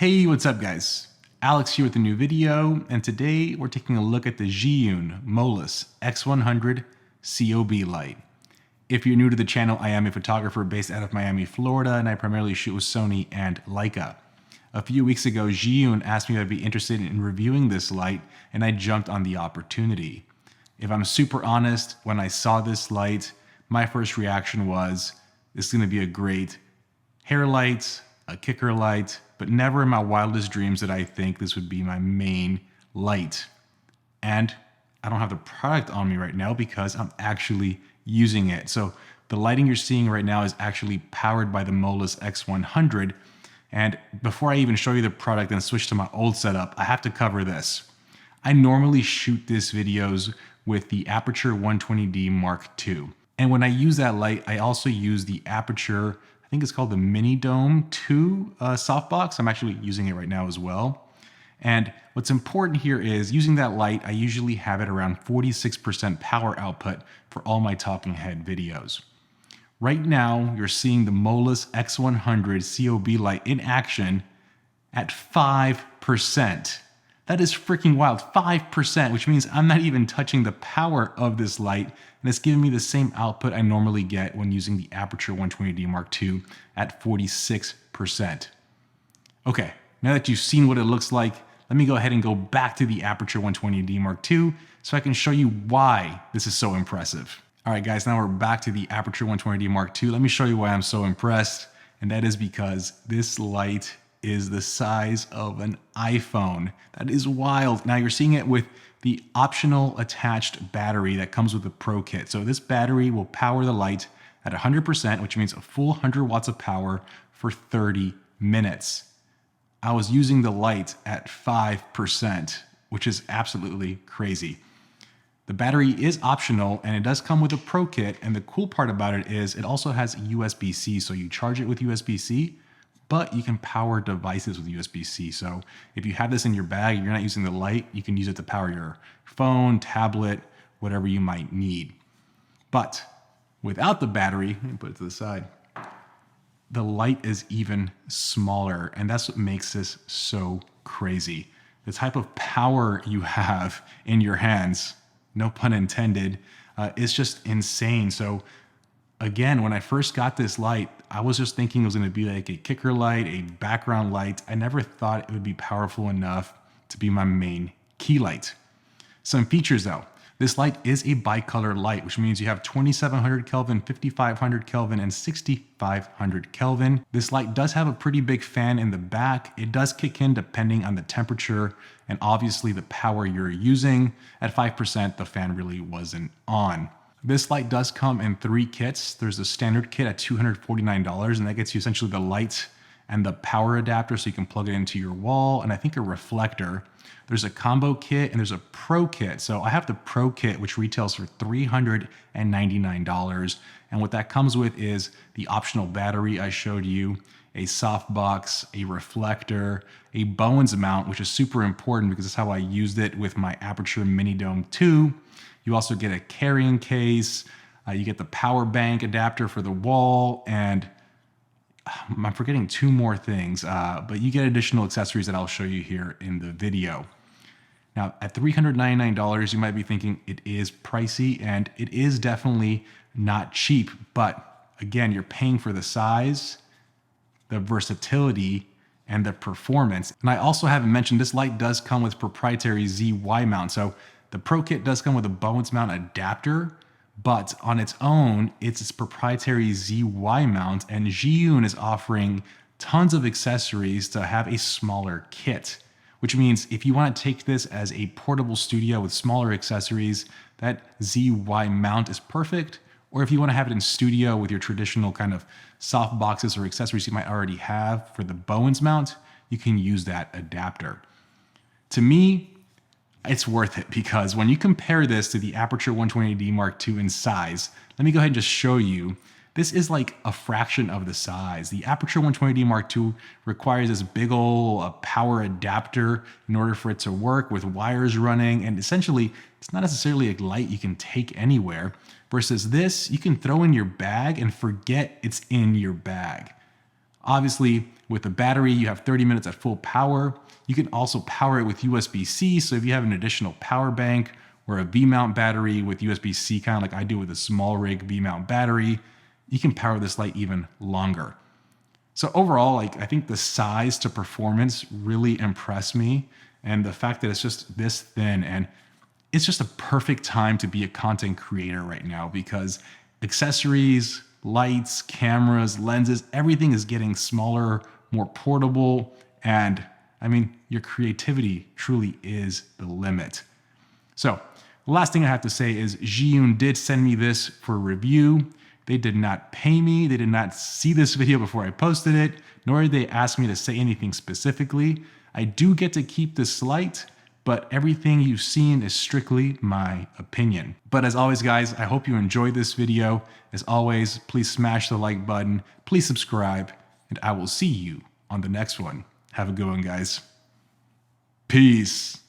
Hey, what's up guys? Alex here with a new video, and today we're taking a look at the Zhiyun MOLUS X100 COB light. If you're new to the channel, I am a photographer based out of Miami, Florida, and I primarily shoot with Sony and Leica. A few weeks ago, Zhiyun asked me if I'd be interested in reviewing this light, and I jumped on the opportunity. If I'm super honest, when I saw this light, my first reaction was, this is going to be a great hair light, a kicker light, but never in my wildest dreams did I think this would be my main light. And I don't have the product on me right now because I'm actually using it. So the lighting you're seeing right now is actually powered by the MOLUS X100. And before I even show you the product and switch to my old setup, I have to cover this. I normally shoot these videos with the Aperture 120D Mark II. And when I use that light, I also use the Aperture, I think it's called the Mini Dome 2 softbox. I'm actually using it right now as well. And what's important here is using that light, I usually have it around 46% power output for all my talking head videos. Right now, you're seeing the MOLUS X100 COB light in action at 5%. That is freaking wild, 5%, which means I'm not even touching the power of this light, and it's giving me the same output I normally get when using the Aperture 120D Mark II at 46%. Okay, now that you've seen what it looks like, let me go ahead and go back to the Aperture 120D Mark II so I can show you why this is so impressive. All right, guys, now we're back to the Aperture 120D Mark II. Let me show you why I'm so impressed, and that is because this light is the size of an iPhone. That is wild. Now you're seeing it with the optional attached battery that comes with the Pro Kit. So this battery will power the light at 100%, which means a full 100 watts of power for 30 minutes. I was using the light at 5%, which is absolutely crazy. The battery is optional and it does come with a Pro Kit. And the cool part about it is it also has USB-C. So you charge it with USB-C, but you can power devices with USB-C. So if you have this in your bag, you're not using the light, you can use it to power your phone, tablet, whatever you might need. But without the battery, let me put it to the side, the light is even smaller, and that's what makes this so crazy. The type of power you have in your hands, no pun intended, is just insane. So again, when I first got this light, I was just thinking it was going to be like a kicker light, a background light. I never thought it would be powerful enough to be my main key light. Some features though. This light is a bicolor light, which means you have 2700 Kelvin, 5500 Kelvin, and 6500 Kelvin. This light does have a pretty big fan in the back. It does kick in depending on the temperature and obviously the power you're using. At 5%, the fan really wasn't on. This light does come in 3 kits. There's a standard kit at $249, and that gets you essentially the light and the power adapter so you can plug it into your wall, and I think a reflector. There's a combo kit and there's a Pro Kit. So I have the Pro Kit, which retails for $399. And what that comes with is the optional battery I showed you, a softbox, a reflector, a Bowens mount, which is super important because that's how I used it with my Aperture Mini Dome 2. You also get a carrying case, you get the power bank adapter for the wall, and I'm forgetting 2 more things, but you get additional accessories that I'll show you here in the video. Now, at $399, you might be thinking it is pricey, and it is definitely not cheap, but again, you're paying for the size, the versatility, and the performance. And I also haven't mentioned this light does come with proprietary ZY mount. So the Pro Kit does come with a Bowens mount adapter, but on its own, it's its proprietary ZY mount, and Zhiyun is offering tons of accessories to have a smaller kit, which means if you want to take this as a portable studio with smaller accessories, that ZY mount is perfect. Or if you want to have it in studio with your traditional kind of soft boxes or accessories you might already have for the Bowens mount, you can use that adapter. To me, it's worth it because when you compare this to the Aperture 120D Mark II in size, let me go ahead and just show you. This is like a fraction of the size. The Aperture 120D Mark II requires this big old power adapter in order for it to work with wires running. And essentially, it's not necessarily a light you can take anywhere. Versus this, you can throw in your bag and forget it's in your bag. Obviously, With the battery, you have 30 minutes at full power. You can also power it with USB-C. So if you have an additional power bank or a V-mount battery with USB-C, kind of like I do with a small rig V-mount battery, you can power this light even longer. So overall, I think the size to performance really impressed me. And the fact that it's just this thin, and it's just a perfect time to be a content creator right now, because accessories, lights, cameras, lenses, everything is getting smaller, more portable. And I mean, your creativity truly is the limit. So the last thing I have to say is Zhiyun did send me this for review. They did not pay me. They did not see this video before I posted it, nor did they ask me to say anything specifically. I do get to keep this light, but everything you've seen is strictly my opinion. But as always, guys, I hope you enjoyed this video. As always, please smash the like button, please subscribe, and I will see you on the next one. Have a good one, guys. Peace.